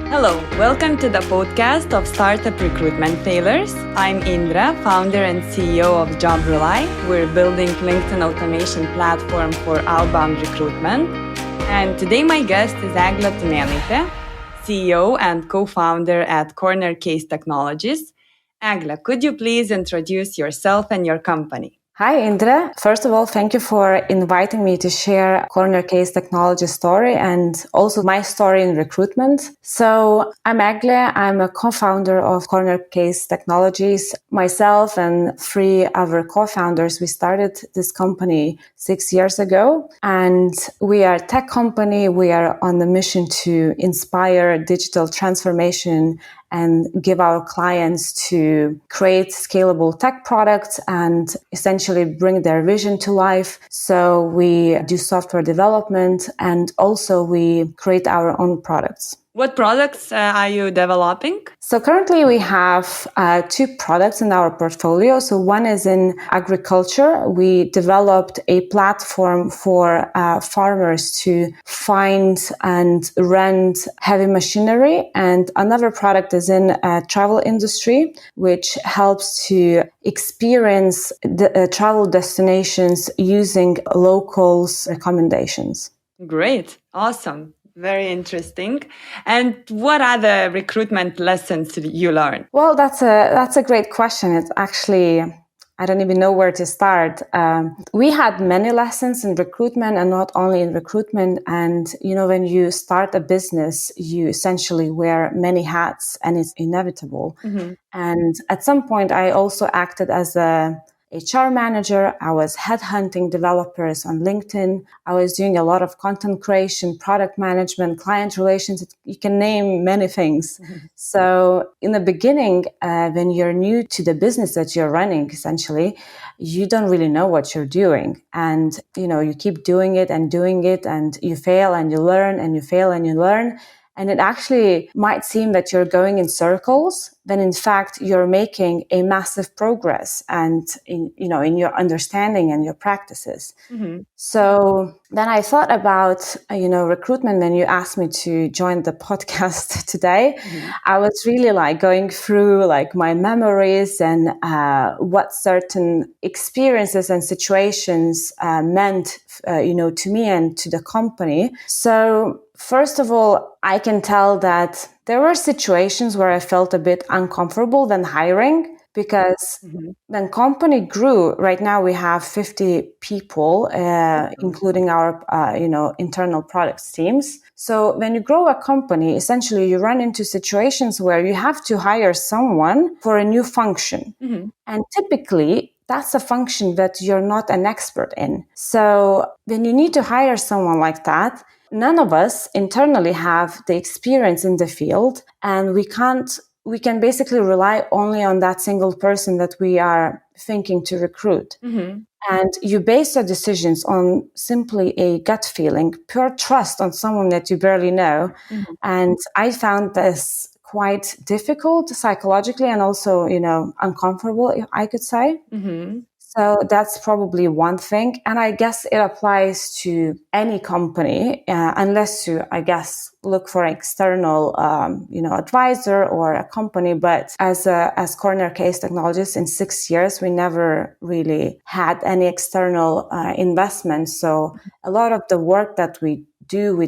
Hello, welcome to the podcast of Startup Recruitment Failures. I'm Indra, founder and CEO of JobRely. We're building LinkedIn automation platform for outbound recruitment. And today my guest is Egle Tumenaite, CEO and co-founder at CornerCase Technologies. Egle, could you please introduce yourself and your company? Hi, Indra. First of all, thank you for inviting me to share CornerCase Technologies story and also my story in recruitment. So I'm Egle. I'm a co-founder of CornerCase Technologies. Myself and three other co-founders, we started this company 6 years ago. And we are a tech company. We are on the mission to inspire digital transformation and give our clients to create scalable tech products and essentially bring their vision to life. So we do software development and also we create our own products. What products are you developing? So currently we have two products in our portfolio. So one is in agriculture. We developed a platform for farmers to find and rent heavy machinery. And another product is in travel industry, which helps to experience the travel destinations using locals' recommendations. Great. Awesome. Very interesting. And what are the recruitment lessons you learned? Well, that's a great question. It's actually, I don't even know where to start. We had many lessons in recruitment and not only in recruitment. And, when you start a business, you essentially wear many hats and it's inevitable. Mm-hmm. And at some point, I also acted as a HR manager. I was headhunting developers on LinkedIn. I was doing a lot of content creation, product management, client relations. You can name many things. Mm-hmm. So in the beginning, when you're new to the business that you're running, essentially, you don't really know what you're doing. And, you keep doing it and you fail and you learn and you fail and you learn. And it actually might seem that you're going in circles, when in fact you're making a massive progress and in your understanding and your practices. Mm-hmm. So then I thought about, recruitment when you asked me to join the podcast today. Mm-hmm. I was really going through my memories and what certain experiences and situations meant, to me and to the company. So first of all, I can tell that there were situations where I felt a bit uncomfortable when hiring because when company grew, right now we have 50 people, including our, internal products teams. So when you grow a company, essentially you run into situations where you have to hire someone for a new function. Mm-hmm. And typically, that's a function that you're not an expert in. So when you need to hire someone like that, none of us internally have the experience in the field, and we can basically rely only on that single person that we are thinking to recruit. Mm-hmm. And you base your decisions on simply a gut feeling, pure trust on someone that you barely know. Mm-hmm. And I found this quite difficult psychologically and also, uncomfortable, I could say. Mm-hmm. So that's probably one thing. And I guess it applies to any company, unless you, look for an external, advisor or a company. But as CornerCase Technologies, in 6 years, we never really had any external investment. So a lot of the work that we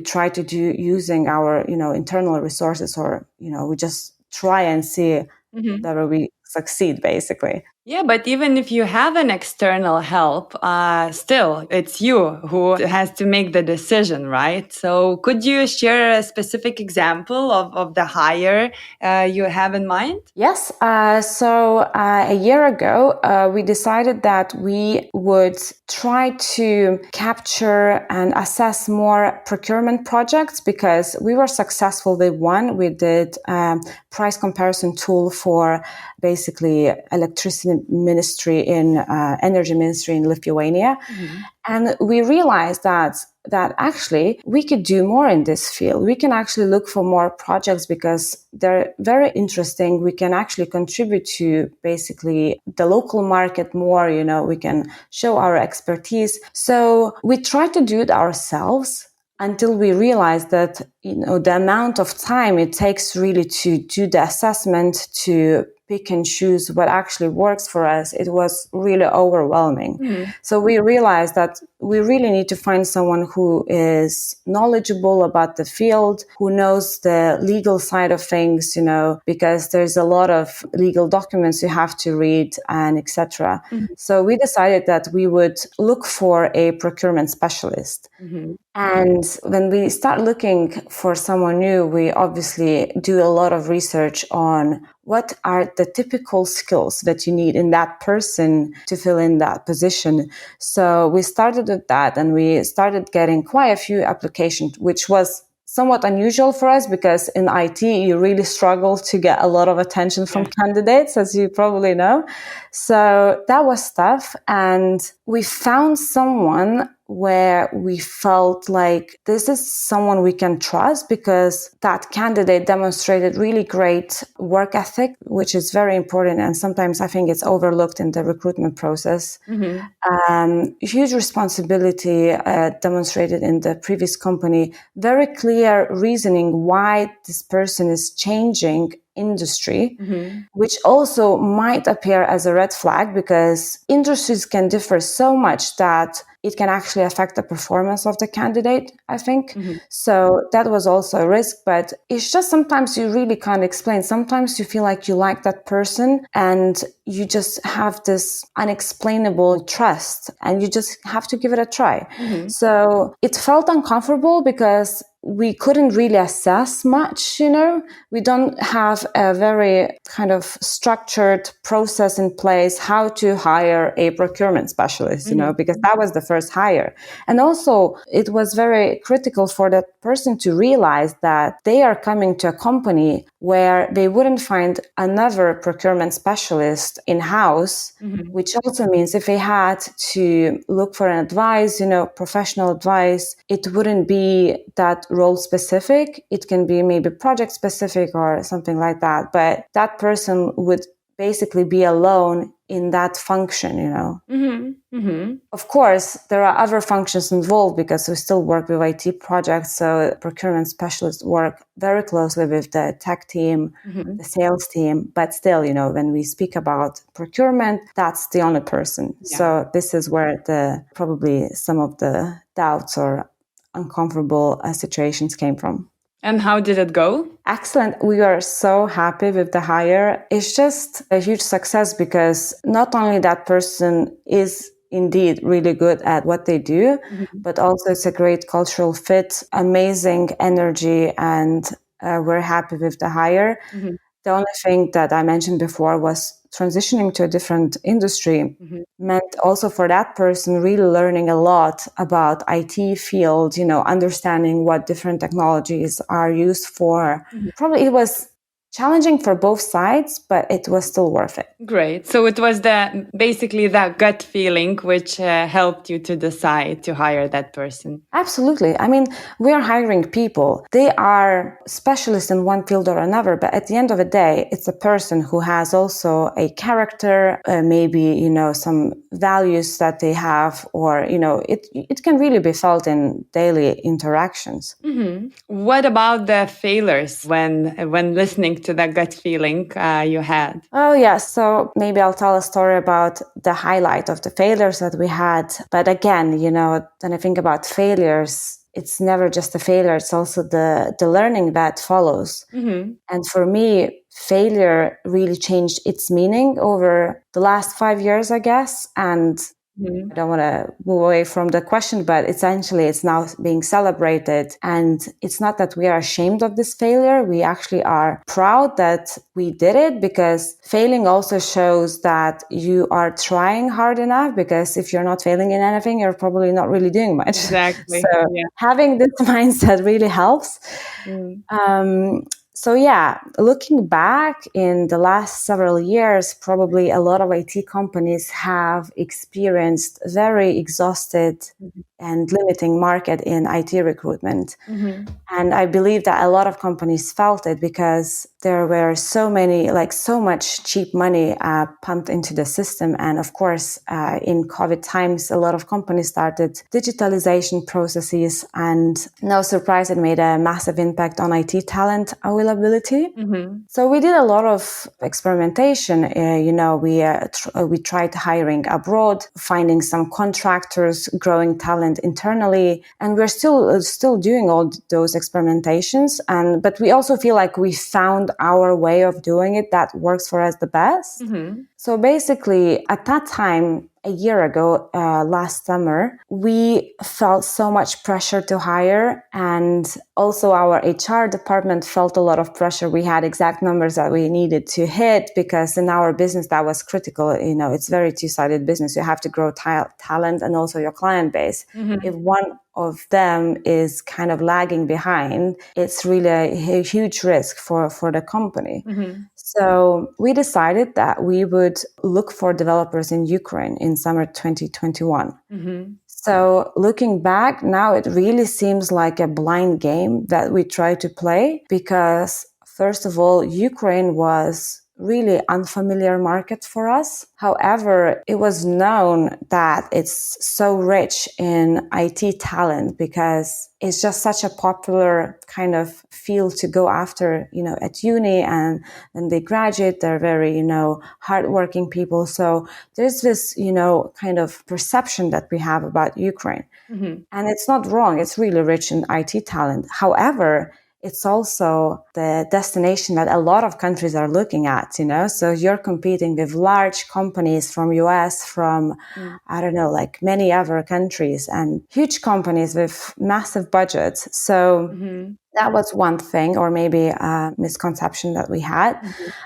try to do using our, internal resources, or, we just try and see that we succeed, basically. Yeah, but even if you have an external help, still, it's you who has to make the decision, right? So could you share a specific example of the hire you have in mind? Yes. So a year ago, we decided that we would try to capture and assess more procurement projects because we were successful with one. We did price comparison tool for basically electricity ministry in energy ministry in Lithuania. Mm-hmm. And we realized that actually we could do more in this field. We can actually look for more projects because they're very interesting. We can actually contribute to basically the local market more, we can show our expertise. So we try to do it ourselves. until we realized that, the amount of time it takes really to do the assessment, to pick and choose what actually works for us, it was really overwhelming. Mm-hmm. So we realized that we really need to find someone who is knowledgeable about the field, who knows the legal side of things, because there's a lot of legal documents you have to read and etc. Mm-hmm. So we decided that we would look for a procurement specialist. Mm-hmm. And when we start looking for someone new, we obviously do a lot of research on what are the typical skills that you need in that person to fill in that position. So we started with that, and we started getting quite a few applications, which was somewhat unusual for us because in IT, you really struggle to get a lot of attention from candidates, as you probably know. So that was tough. And we found someone where we felt like this is someone we can trust because that candidate demonstrated really great work ethic, which is very important. And sometimes I think it's overlooked in the recruitment process. Mm-hmm. Huge responsibility demonstrated in the previous company, very clear reasoning why this person is changing industry, mm-hmm. which also might appear as a red flag because industries can differ so much that it can actually affect the performance of the candidate, I think. Mm-hmm. So that was also a risk, but it's just sometimes you really can't explain. Sometimes you feel like you like that person and you just have this unexplainable trust and you just have to give it a try. Mm-hmm. So it felt uncomfortable because we couldn't really assess much, we don't have a very kind of structured process in place how to hire a procurement specialist, mm-hmm. Because that was the first hire. And also it was very critical for that person to realize that they are coming to a company where they wouldn't find another procurement specialist in-house, mm-hmm. which also means if they had to look for an advice, professional advice, it wouldn't be that role specific. It can be maybe project specific or something like that. But that person would basically be alone in that function, Mm-hmm. Mm-hmm. Of course, there are other functions involved because we still work with IT projects. So procurement specialists work very closely with the tech team, mm-hmm. the sales team. But still, when we speak about procurement, that's the only person. Yeah. So this is where probably some of the doubts or uncomfortable situations came from. And how did it go? Excellent. We are so happy with the hire. It's just a huge success because not only that person is indeed really good at what they do, mm-hmm. but also it's a great cultural fit, amazing energy, and we're happy with the hire. Mm-hmm. The only thing that I mentioned before was transitioning to a different industry, mm-hmm. meant also for that person really learning a lot about IT field, understanding what different technologies are used for. Mm-hmm. Probably it was challenging for both sides, but it was still worth it. Great. So it was basically that gut feeling which helped you to decide to hire that person. Absolutely. I mean, we are hiring people. They are specialists in one field or another, but at the end of the day, it's a person who has also a character, maybe, some values that they have, or, it can really be felt in daily interactions. Mm-hmm. What about the failures when listening to that gut feeling you had? Oh, yeah. So maybe I'll tell a story about the highlight of the failures that we had. But again, when I think about failures, it's never just a failure. It's also the learning that follows. Mm-hmm. And for me, failure really changed its meaning over the last 5 years, I guess. And I don't want to move away from the question, but essentially it's now being celebrated. And it's not that we are ashamed of this failure. We actually are proud that we did it, because failing also shows that you are trying hard enough, because if you're not failing in anything, you're probably not really doing much. Exactly. So having this mindset really helps. So looking back in the last several years, probably a lot of IT companies have experienced very exhausted and limiting market in IT recruitment. And I believe that a lot of companies felt it because there were so much cheap money pumped into the system. And of course, in COVID times, a lot of companies started digitalization processes, and no surprise, it made a massive impact on IT talent availability. So we did a lot of experimentation. We tried hiring abroad, finding some contractors, growing talent internally, and we're still doing all those experimentations. But we also feel like we found our way of doing it that works for us the best. So basically, at that time, a year ago, last summer, we felt so much pressure to hire, and also our HR department felt a lot of pressure. We had exact numbers that we needed to hit because in our business that was critical. It's very two-sided business. You have to grow talent and also your client base. If one of them is kind of lagging behind, it's really a huge risk for the company. So we decided that we would look for developers in Ukraine in summer 2021. So looking back now, it really seems like a blind game that we tried to play because, first of all, Ukraine was really unfamiliar market for us. However, it was known that it's so rich in IT talent because it's just such a popular kind of field to go after, at uni, and when they graduate, they're very, hardworking people. So there's this, kind of perception that we have about Ukraine. And it's not wrong. It's really rich in IT talent. However, it's also the destination that a lot of countries are looking at, So you're competing with large companies from US, from, like many other countries, and huge companies with massive budgets. So that was one thing, or maybe a misconception that we had.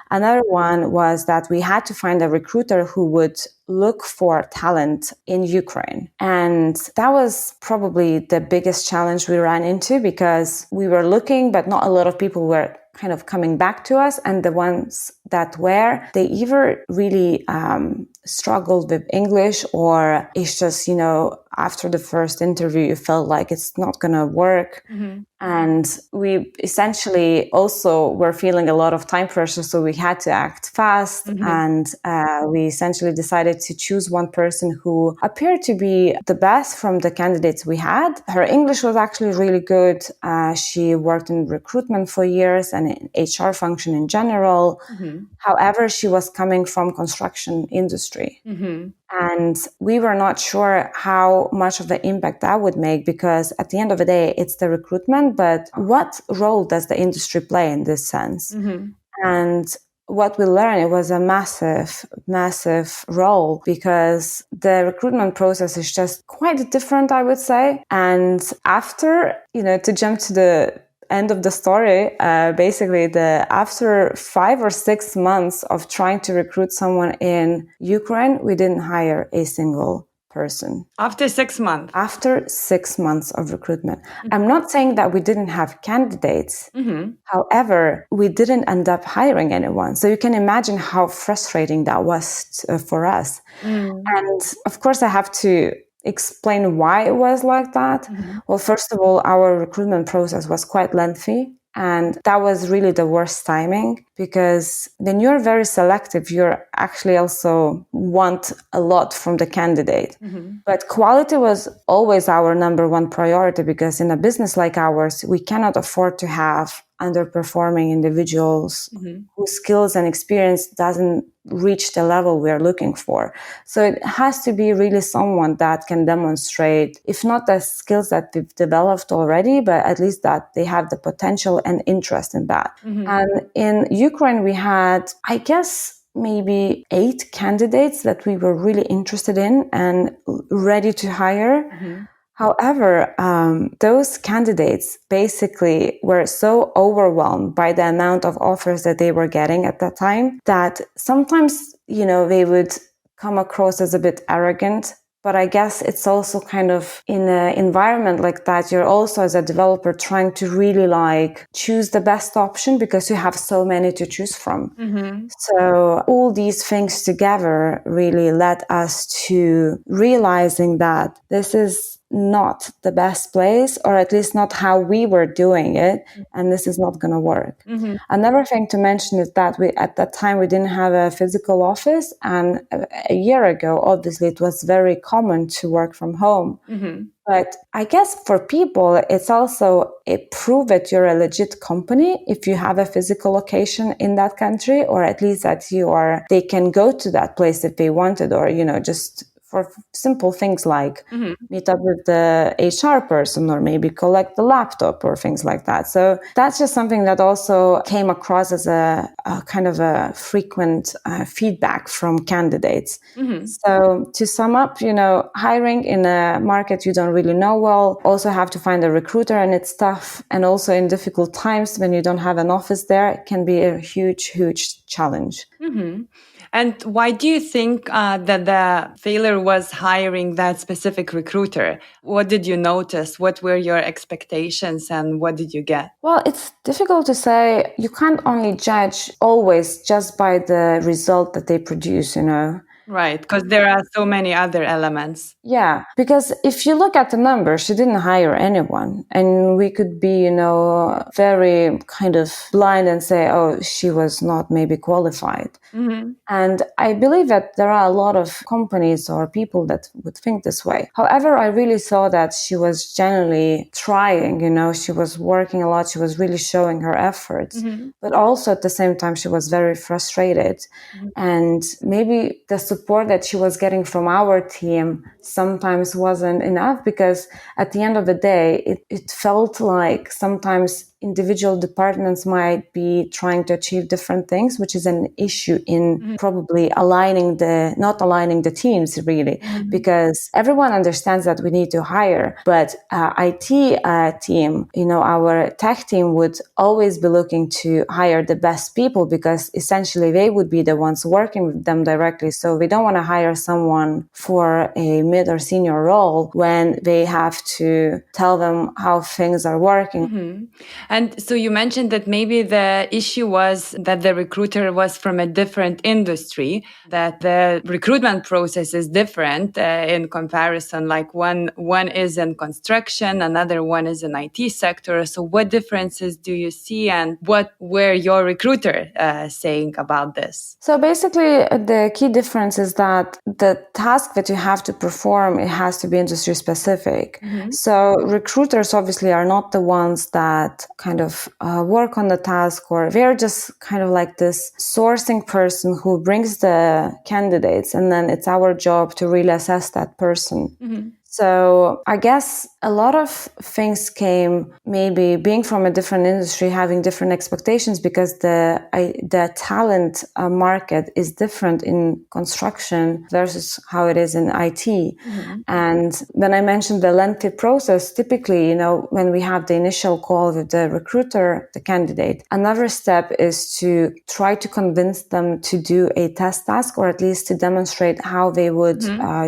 Another one was that we had to find a recruiter who would look for talent in Ukraine. And that was probably the biggest challenge we ran into because we were looking, but not a lot of people were kind of coming back to us. And the ones that were, they either really struggled with English, or it's just, after the first interview, you felt like it's not going to work. And we essentially also were feeling a lot of time pressure, so we had to act fast. And we essentially decided to choose one person who appeared to be the best from the candidates we had. Her English was actually really good. She worked in recruitment for years and in HR function in general. However, she was coming from construction industry. And we were not sure how much of the impact that would make because at the end of the day, it's the recruitment, but what role does the industry play in this sense? And what we learned, it was a massive role because the recruitment process is just quite different, I would say. And after, to jump to the end of the story, basically after 5 or 6 months of trying to recruit someone in Ukraine, we didn't hire a single person. After 6 months? After 6 months of recruitment. I'm not saying that we didn't have candidates. However, we didn't end up hiring anyone. So you can imagine how frustrating that was for us. And of course, I have to explain why it was like that. Well, first of all, our recruitment process was quite lengthy. And that was really the worst timing because when you're very selective, you actually also want a lot from the candidate. But quality was always our number one priority because in a business like ours, we cannot afford to have underperforming individuals whose skills and experience doesn't reach the level we are looking for. So it has to be really someone that can demonstrate, if not the skills that we've developed already, but at least that they have the potential and interest in that. And in Ukraine, we had, I guess, maybe 8 candidates that we were really interested in and ready to hire. However, those candidates basically were so overwhelmed by the amount of offers that they were getting at that time that sometimes, they would come across as a bit arrogant. But I guess it's also kind of in an environment like that, you're also as a developer trying to really choose the best option because you have so many to choose from. So all these things together really led us to realizing that this is not the best place, or at least not how we were doing it, and this is not going to work. Another thing to mention is that we at that time we didn't have a physical office, and a year ago, obviously, it was very common to work from home. But I guess for people, it's also a proof that you're a legit company if you have a physical location in that country, or at least that they can go to that place if they wanted, or, just for simple things like meet up with the HR person or maybe collect the laptop or things like that. So that's just something that also came across as a kind of a frequent feedback from candidates. So to sum up, hiring in a market you don't really know well, also have to find a recruiter, and it's tough. And also in difficult times when you don't have an office there, it can be a huge, huge challenge. And why do you think that the failure was hiring that specific recruiter? What did you notice? What were your expectations and what did you get? Well, it's difficult to say. You can't only judge always just by the result that they produce, Right, because there are so many other elements. Yeah, because if you look at the numbers, she didn't hire anyone. And we could be, very kind of blind and say, oh, she was not maybe qualified. And I believe that there are a lot of companies or people that would think this way. However, I really saw that she was genuinely trying, she was working a lot. She was really showing her efforts. But also at the same time, she was very frustrated. And maybe the support that she was getting from our team sometimes wasn't enough, because at the end of the day, it felt like sometimes individual departments might be trying to achieve different things, which is an issue in probably not aligning the teams really, because everyone understands that we need to hire, but IT team, our tech team would always be looking to hire the best people, because essentially they would be the ones working with them directly. So we don't want to hire someone for a mid or senior role when they have to tell them how things are working. And so you mentioned that maybe the issue was that the recruiter was from a different industry, that the recruitment process is different in comparison. Like one is in construction, another one is in IT sector. So what differences do you see, and what were your recruiter saying about this? So basically, the key difference is that the task that you have to perform, it has to be industry specific. So recruiters obviously are not the ones that kind of work on the task, or they're just kind of like this sourcing person who brings the candidates, and then it's our job to really assess that person. So I guess a lot of things came maybe being from a different industry, having different expectations, because the talent market is different in construction versus how it is in IT. And when I mentioned the lengthy process, typically, when we have the initial call with the recruiter, the candidate, another step is to try to convince them to do a test task, or at least to demonstrate how they would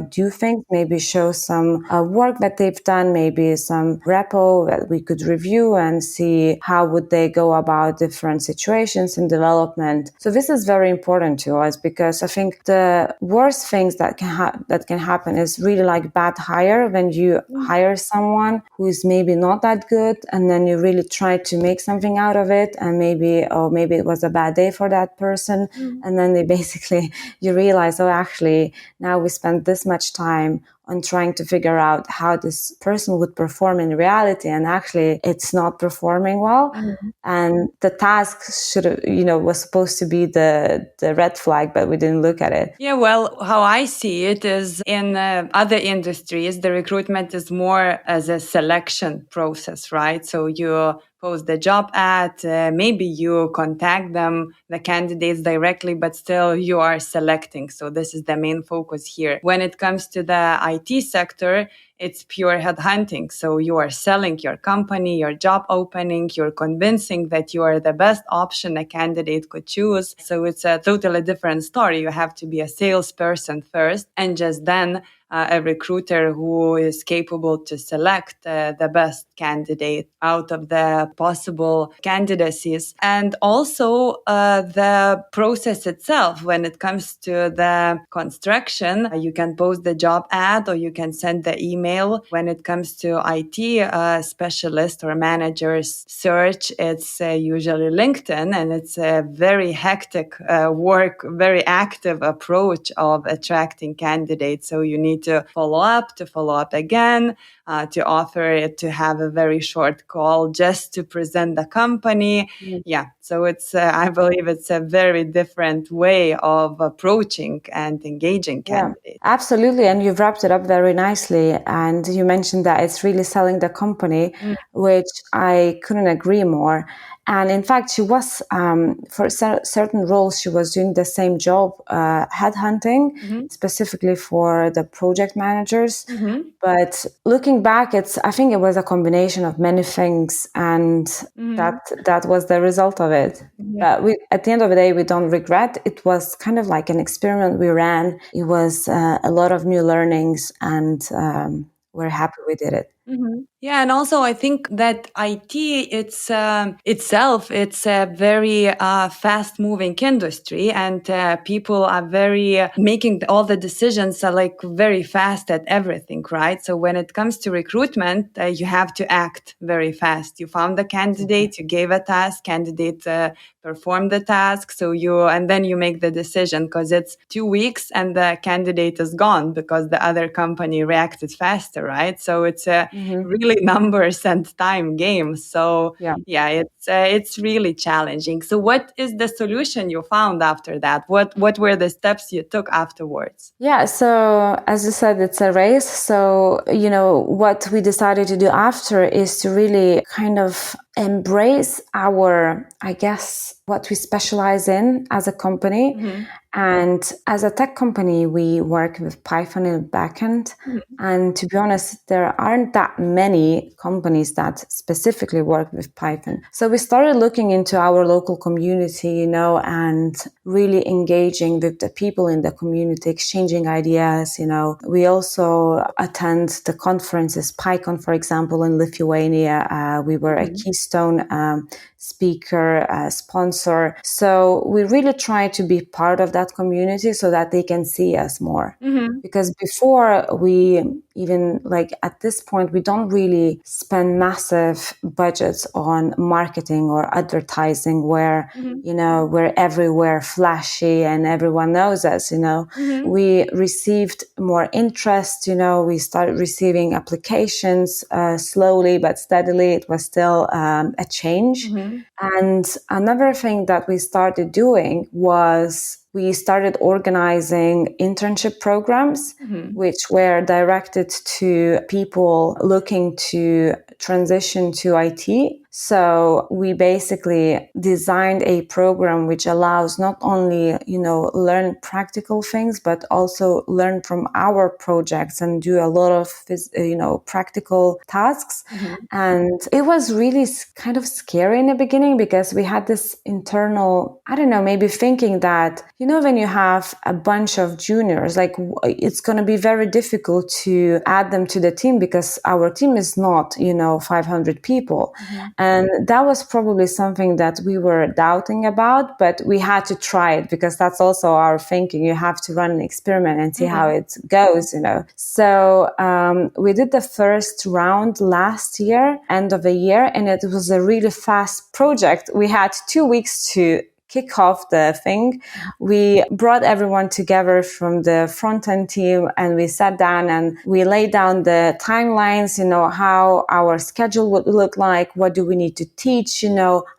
do things, maybe show some work that they've done, maybe some repo that we could review and see how would they go about different situations in development. So this is very important to us, because I think the worst things that can happen is really like bad hire, when you hire someone who is maybe not that good, and then you really try to make something out of it, and maybe it was a bad day for that person, and then you realize, actually now we spent this much time on trying to figure out how this person would perform in reality, and actually it's not performing well. And the task was supposed to be the red flag, but we didn't look at it. Yeah, well, how I see it is in other industries, the recruitment is more as a selection process, right? So you post the job ad, maybe you contact them, the candidates directly, but still you are selecting. So this is the main focus here. When it comes to the IT sector, it's pure headhunting. So you are selling your company, your job opening, you're convincing that you are the best option a candidate could choose. So it's a totally different story. You have to be a salesperson first, and just then a recruiter who is capable to select the best candidate out of the possible candidacies. And also the process itself, when it comes to the construction, you can post the job ad or you can send the email. When it comes to IT specialist or managers search, it's usually LinkedIn, and it's a very hectic work, very active approach of attracting candidates. So you need to follow up again, to offer it, to have a very short call just to present the company. Yeah. So it's, I believe it's a very different way of approaching and engaging candidates. Absolutely. And you've wrapped it up very nicely. And you mentioned that it's really selling the company, which I couldn't agree more. And in fact, she was, for certain roles, she was doing the same job, headhunting, specifically for the project managers. But looking back, I think it was a combination of many things, and that was the result of it. But at the end of the day, we don't regret. It was kind of like an experiment we ran. It was a lot of new learnings, and we're happy we did it. Yeah, and also I think that IT itself, it's a very fast-moving industry, and people are very making all the decisions are like very fast at everything, right? So when it comes to recruitment, you have to act very fast. You found the candidate, you gave a task, candidate performed the task, and then you make the decision, because it's 2 weeks and the candidate is gone because the other company reacted faster, right? So it's a really numbers and time game. So yeah, it's really challenging. So what is the solution you found after that? What were the steps you took afterwards? Yeah, so as you said, it's a race. So, what we decided to do after is to really kind of embrace I guess, what we specialize in as a company. And as a tech company, we work with Python in the backend. And to be honest, there aren't that many companies that specifically work with Python. So we started looking into our local community, and really engaging with the people in the community, exchanging ideas. We also attend the conferences, PyCon, for example, in Lithuania. We were a Keystone speaker, sponsor. So we really try to be part of that community so that they can see us more. Because before we even at this point, we don't really spend massive budgets on marketing or advertising where, we're everywhere flashy and everyone knows us, We received more interest, we started receiving applications slowly but steadily. It was still a change. And another thing that we started doing was we started organizing internship programs, which were directed to people looking to transition to IT. So we basically designed a program which allows not only, learn practical things, but also learn from our projects and do a lot of, practical tasks. And it was really kind of scary in the beginning because we had this internal, maybe thinking that, when you have a bunch of juniors, it's going to be very difficult to add them to the team because our team is not, 500 people. And that was probably something that we were doubting about, but we had to try it because that's also our thinking. You have to run an experiment and see how it goes, So we did the first round last year, end of the year, and it was a really fast project. We had 2 weeks to kick off the thing. We brought everyone together from the front-end team and we sat down and we laid down the timelines, how our schedule would look like, what do we need to teach,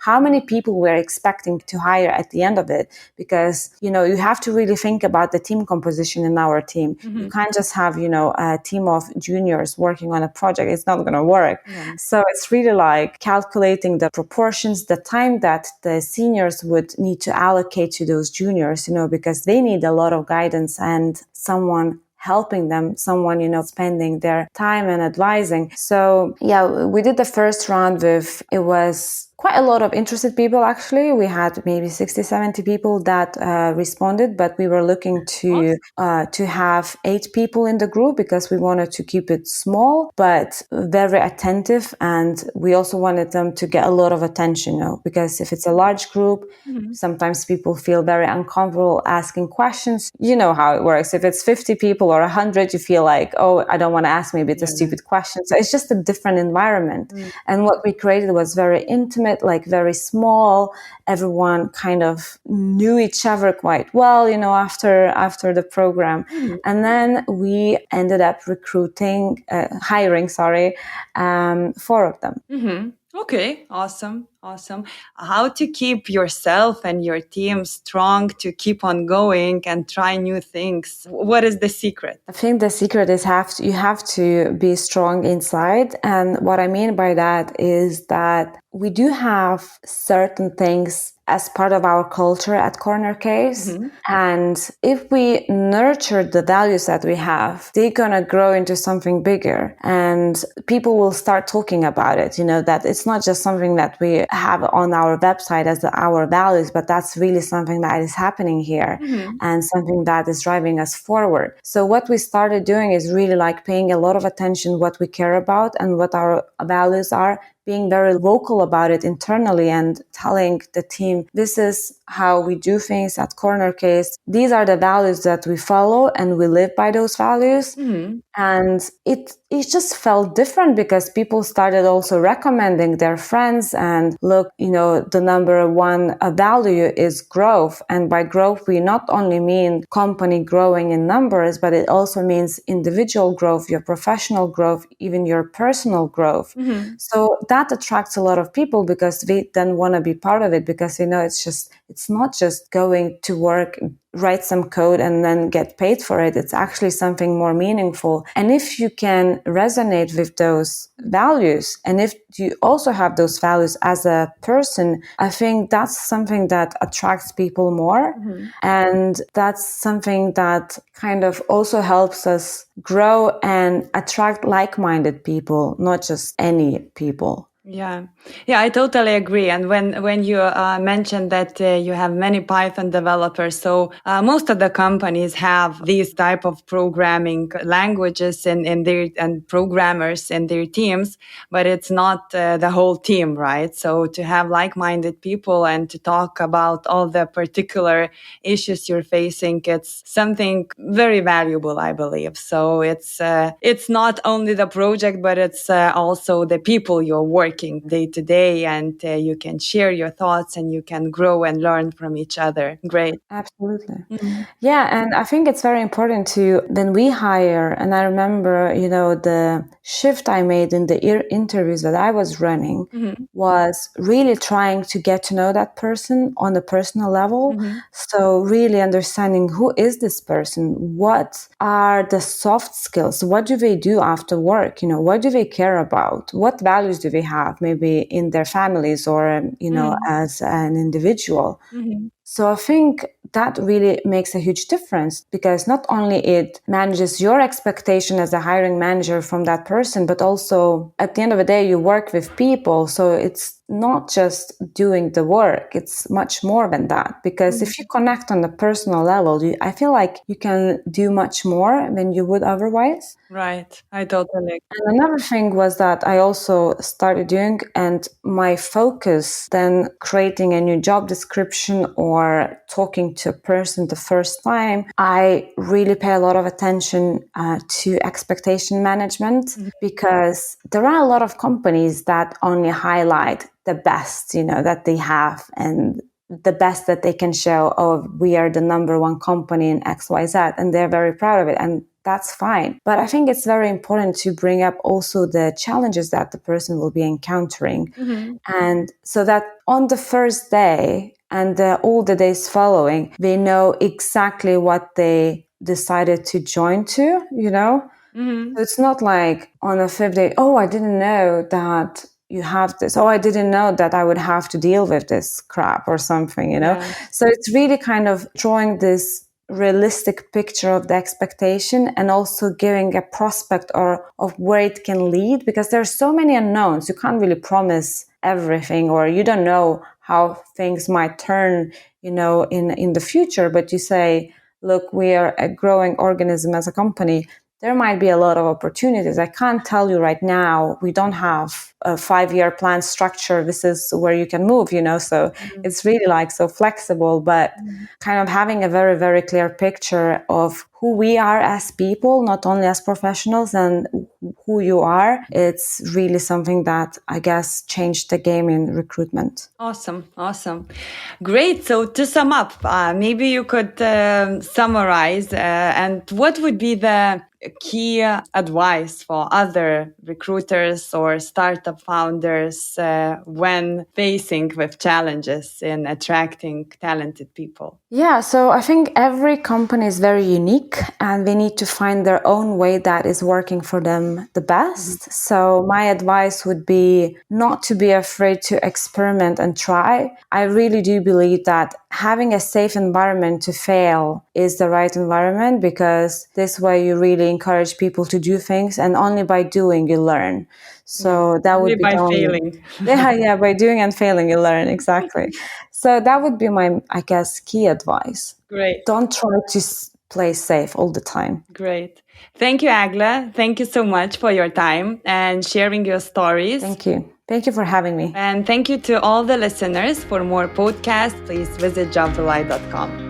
how many people we're expecting to hire at the end of it. Because, you have to really think about the team composition in our team. You can't just have, a team of juniors working on a project. It's not going to work. So it's really calculating the proportions, the time that the seniors would need to allocate to those juniors, because they need a lot of guidance and someone helping them, someone, spending their time and advising. So yeah, we did the first round it was quite a lot of interested people, actually. We had maybe 60, 70 people that responded, but we were looking to have 8 people in the group because we wanted to keep it small, but very attentive. And we also wanted them to get a lot of attention, because if it's a large group, sometimes people feel very uncomfortable asking questions. You know how it works. If it's 50 people or 100, you feel like, oh, I don't want to ask, maybe it's a stupid question. So it's just a different environment. And what we created was very intimate, like very small. Everyone kind of knew each other quite well, after the program. And then we ended up hiring 4 of them. Okay, awesome. How to keep yourself and your team strong to keep on going and try new things? What is the secret? I think the secret is you have to be strong inside. And what I mean by that is that we do have certain things as part of our culture at CornerCase. And if we nurture the values that we have, they're going to grow into something bigger. And people will start talking about it, that it's not just something that we have on our website as our values, but that's really something that is happening here and something that is driving us forward. So what we started doing is really like paying a lot of attention what we care about and what our values are, being very vocal about it internally and telling the team, this is how we do things at CornerCase. These are the values that we follow and we live by those values. And it just felt different because people started also recommending their friends and look, the number one value is growth. And by growth, we not only mean company growing in numbers, but it also means individual growth, your professional growth, even your personal growth. So that attracts a lot of people because they then want to be part of it because, it's not just going to work, write some code and then get paid for it. It's actually something more meaningful. And if you can resonate with those values, and if you also have those values as a person, I think that's something that attracts people more. And that's something that kind of also helps us grow and attract like-minded people, not just any people. Yeah, I totally agree. And when you mentioned that you have many Python developers, so most of the companies have these type of programming languages and programmers in their teams, but it's not the whole team, right? So to have like-minded people and to talk about all the particular issues you're facing, it's something very valuable, I believe. So it's not only the project, but it's also the people you're working day to day, and you can share your thoughts and you can grow and learn from each other. Great. Absolutely. Yeah. And I think it's very important when we hire, and I remember, the shift I made in the interviews that I was running was really trying to get to know that person on a personal level. So really understanding who is this person? What are the soft skills? What do they do after work? What do they care about? What values do they have? Maybe in their families or, as an individual. So I think that really makes a huge difference because not only it manages your expectation as a hiring manager from that person, but also at the end of the day, you work with people. So it's not just doing the work. It's much more than that because if you connect on the personal level, I feel like you can do much more than you would otherwise. Right. I totally agree. And another thing was that I also started doing, and my focus then creating a new job description or talking to a person the first time, I really pay a lot of attention to expectation management because there are a lot of companies that only highlight the best, that they have and the best that they can show. Oh, we are the number one company in XYZ, and they're very proud of it. And that's fine. But I think it's very important to bring up also the challenges that the person will be encountering. And so that on the first day and all the days following, they know exactly what they decided to join to, So it's not like on the 5th day, oh, I didn't know that you have this. Oh, I didn't know that I would have to deal with this crap or something, So it's really kind of drawing this realistic picture of the expectation and also giving a prospect of where it can lead because there are so many unknowns. You can't really promise everything, or you don't know how things might turn, in the future, but you say, look, we are a growing organism as a company. There might be a lot of opportunities. I can't tell you right now. We don't have a 5-year plan structure. This is where you can move, so it's really like so flexible, but kind of having a very, very clear picture of who we are as people, not only as professionals, and who you are. It's really something that I guess changed the game in recruitment. Awesome. Great. So to sum up, maybe you could summarize and what would be the key advice for other recruiters or startup founders when facing with challenges in attracting talented people? Yeah, so I think every company is very unique and they need to find their own way that is working for them the best. So my advice would be not to be afraid to experiment and try. I really do believe that having a safe environment to fail is the right environment, because this way you really encourage people to do things, and only by doing you learn. So that would be by failing. Yeah, by doing and failing you learn, exactly. So that would be my, I guess, key advice. Great. Don't try to play safe all the time. Great. Thank you, Egle. Thank you so much for your time and sharing your stories. Thank you. Thank you for having me. And thank you to all the listeners. For more podcasts, please visit jobrely.com.